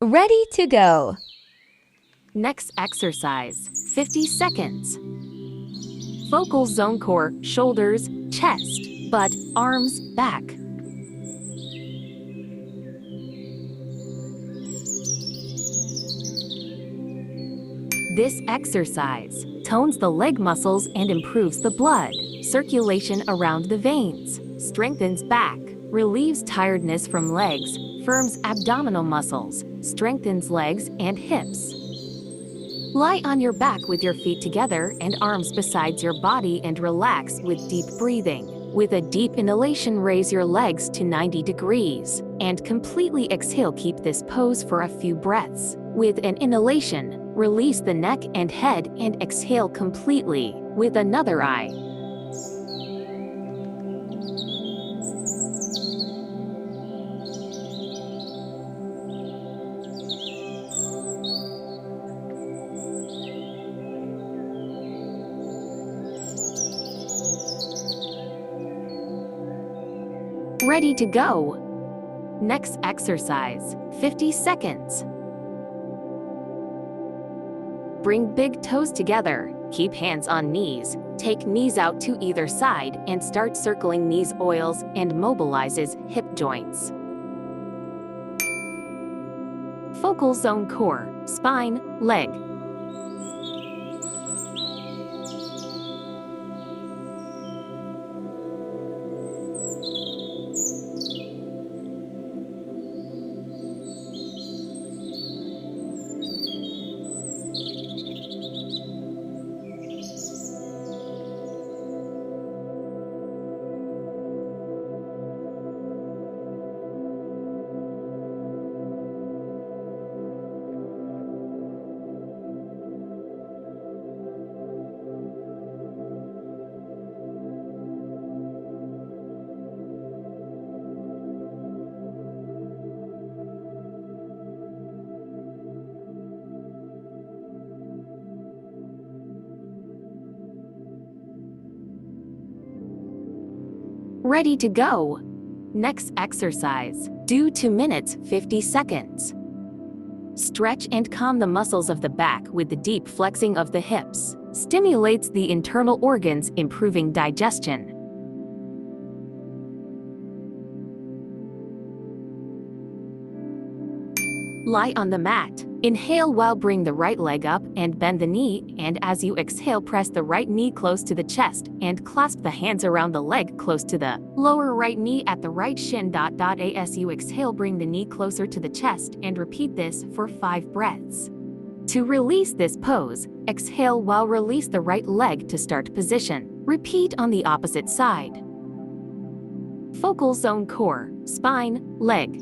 Ready to go. Next exercise, 50 seconds. Focal zone core, shoulders, chest, butt, arms, back. This exercise tones the leg muscles and improves the blood circulation around the veins, strengthens back, relieves tiredness from legs, firms abdominal muscles, strengthens legs and hips. Lie on your back with your feet together and arms beside your body and relax with deep breathing. With a deep inhalation, raise your legs to 90 degrees and completely exhale. Keep this pose for a few breaths. With an inhalation, release the neck and head and exhale completely. With another eye. Ready to go. Next exercise, 50 seconds. Bring big toes together, keep hands on knees, take knees out to either side and start circling knees, oils and mobilizes hip joints. Focal zone core, spine, leg. Ready to go. Next exercise, do 2 minutes, 50 seconds. Stretch and calm the muscles of the back with the deep flexing of the hips. Stimulates the internal organs, improving digestion. Lie on the mat. Inhale while bring the right leg up and bend the knee, and as you exhale, press the right knee close to the chest and clasp the hands around the leg close to the lower right knee at the right shin. As you exhale, bring the knee closer to the chest and repeat this for 5 breaths. To release this pose, exhale while release the right leg to start position. Repeat on the opposite side. Focal zone core, spine, leg.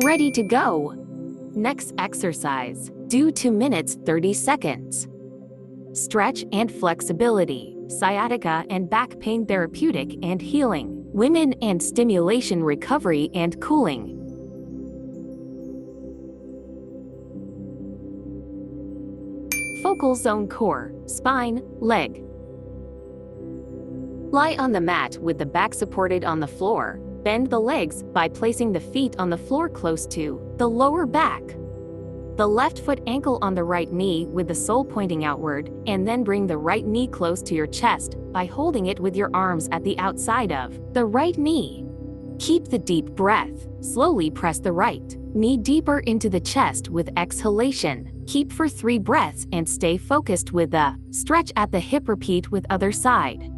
Ready to go. Next exercise. Do 2 minutes 30 seconds. Stretch and flexibility, sciatica and back pain therapeutic and healing, women and stimulation recovery and cooling. Focal zone core, spine, leg. Lie on the mat with the back supported on the floor. Bend the legs by placing the feet on the floor close to the lower back. The left foot ankle on the right knee with the sole pointing outward, and then bring the right knee close to your chest by holding it with your arms at the outside of the right knee. Keep the deep breath. Slowly press the right knee deeper into the chest with exhalation. Keep for 3 breaths and stay focused with the stretch at the hip. Repeat with other side.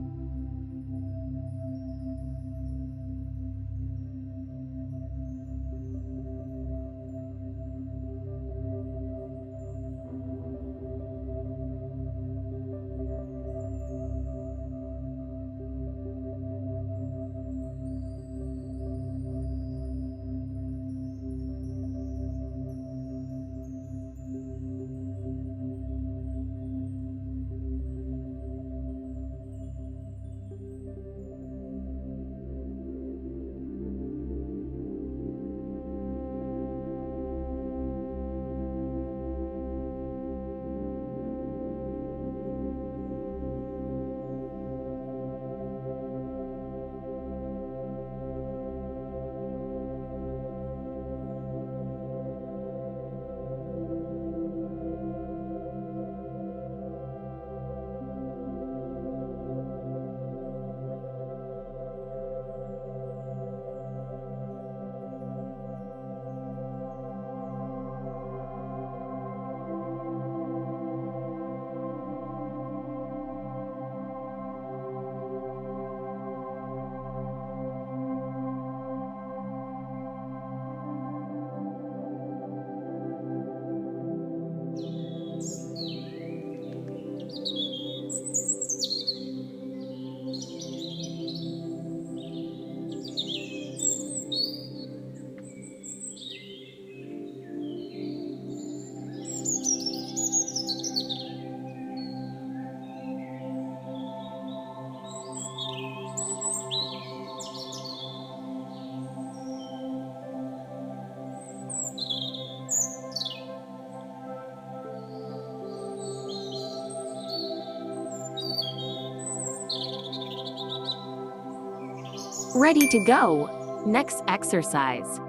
Ready to go. Next exercise.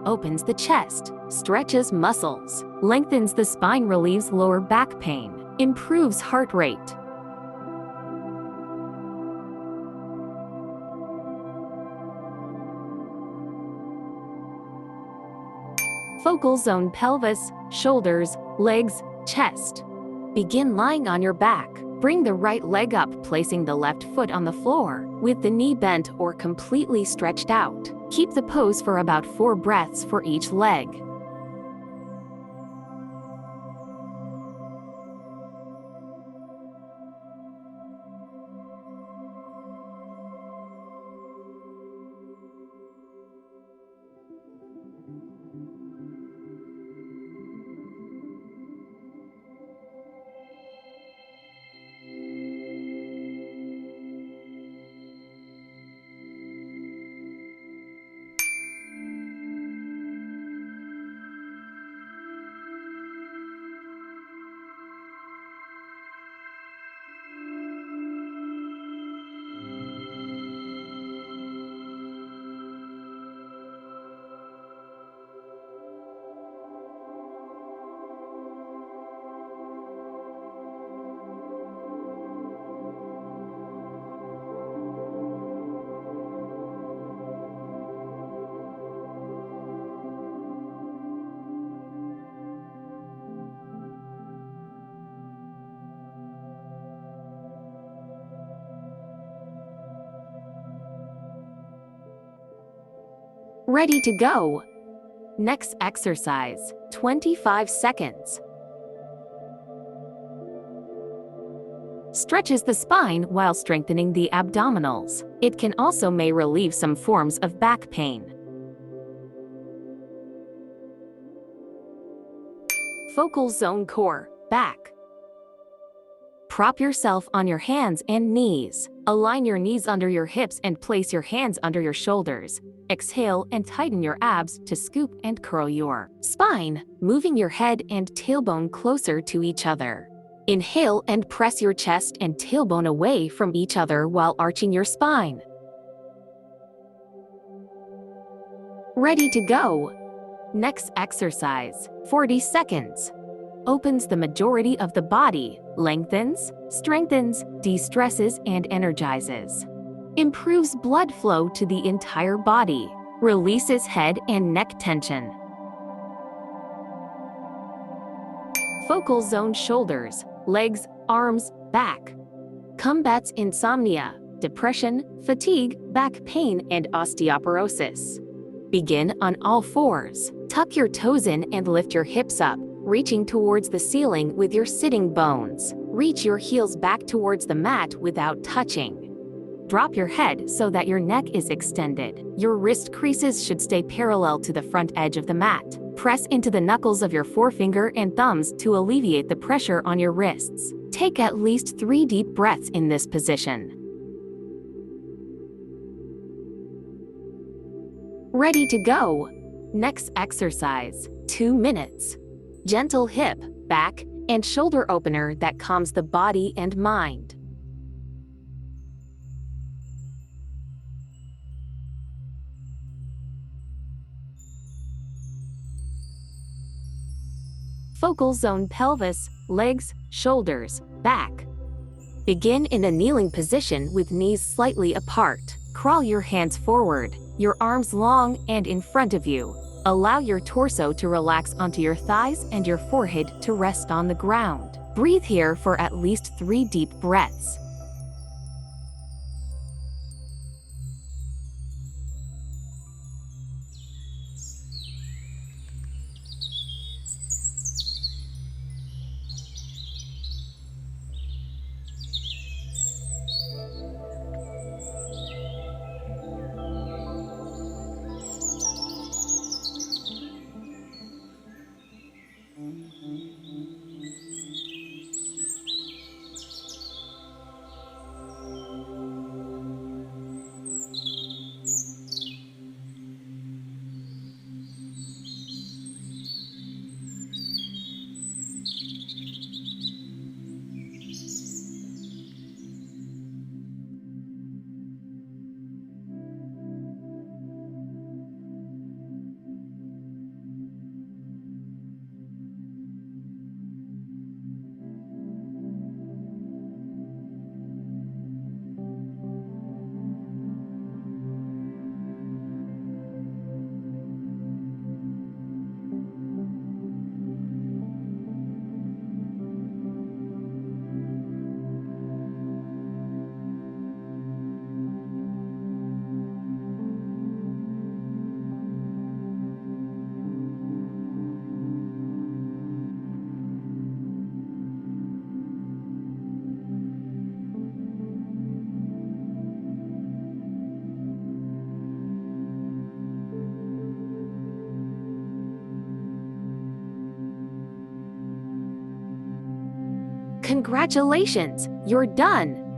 Opens the chest, stretches muscles, lengthens the spine, relieves lower back pain, improves heart rate. Focal zone pelvis, shoulders, legs, chest. Begin lying on your back. Bring the right leg up, placing the left foot on the floor, with the knee bent or completely stretched out. Keep the pose for about 4 breaths for each leg. Ready to go. Next exercise, 25 seconds. Stretches the spine while strengthening the abdominals. It can also may relieve some forms of back pain. Focal zone core, back. Prop yourself on your hands and knees. Align your knees under your hips and place your hands under your shoulders. Exhale and tighten your abs to scoop and curl your spine, moving your head and tailbone closer to each other. Inhale and press your chest and tailbone away from each other while arching your spine. Ready to go. Next exercise, 40 seconds. Opens the majority of the body, lengthens, strengthens, de-stresses, and energizes. Improves blood flow to the entire body. Releases head and neck tension. Focal zone shoulders, legs, arms, back. Combats insomnia, depression, fatigue, back pain, and osteoporosis. Begin on all fours. Tuck your toes in and lift your hips up, reaching towards the ceiling with your sitting bones. Reach your heels back towards the mat without touching. Drop your head so that your neck is extended. Your wrist creases should stay parallel to the front edge of the mat. Press into the knuckles of your forefinger and thumbs to alleviate the pressure on your wrists. Take at least 3 deep breaths in this position. Ready to go. Next exercise, 2 minutes. Gentle hip, back, and shoulder opener that calms the body and mind. Focal zone pelvis, legs, shoulders, back. Begin in a kneeling position with knees slightly apart. Crawl your hands forward, your arms long and in front of you. Allow your torso to relax onto your thighs and your forehead to rest on the ground. Breathe here for at least 3 deep breaths. Congratulations, you're done!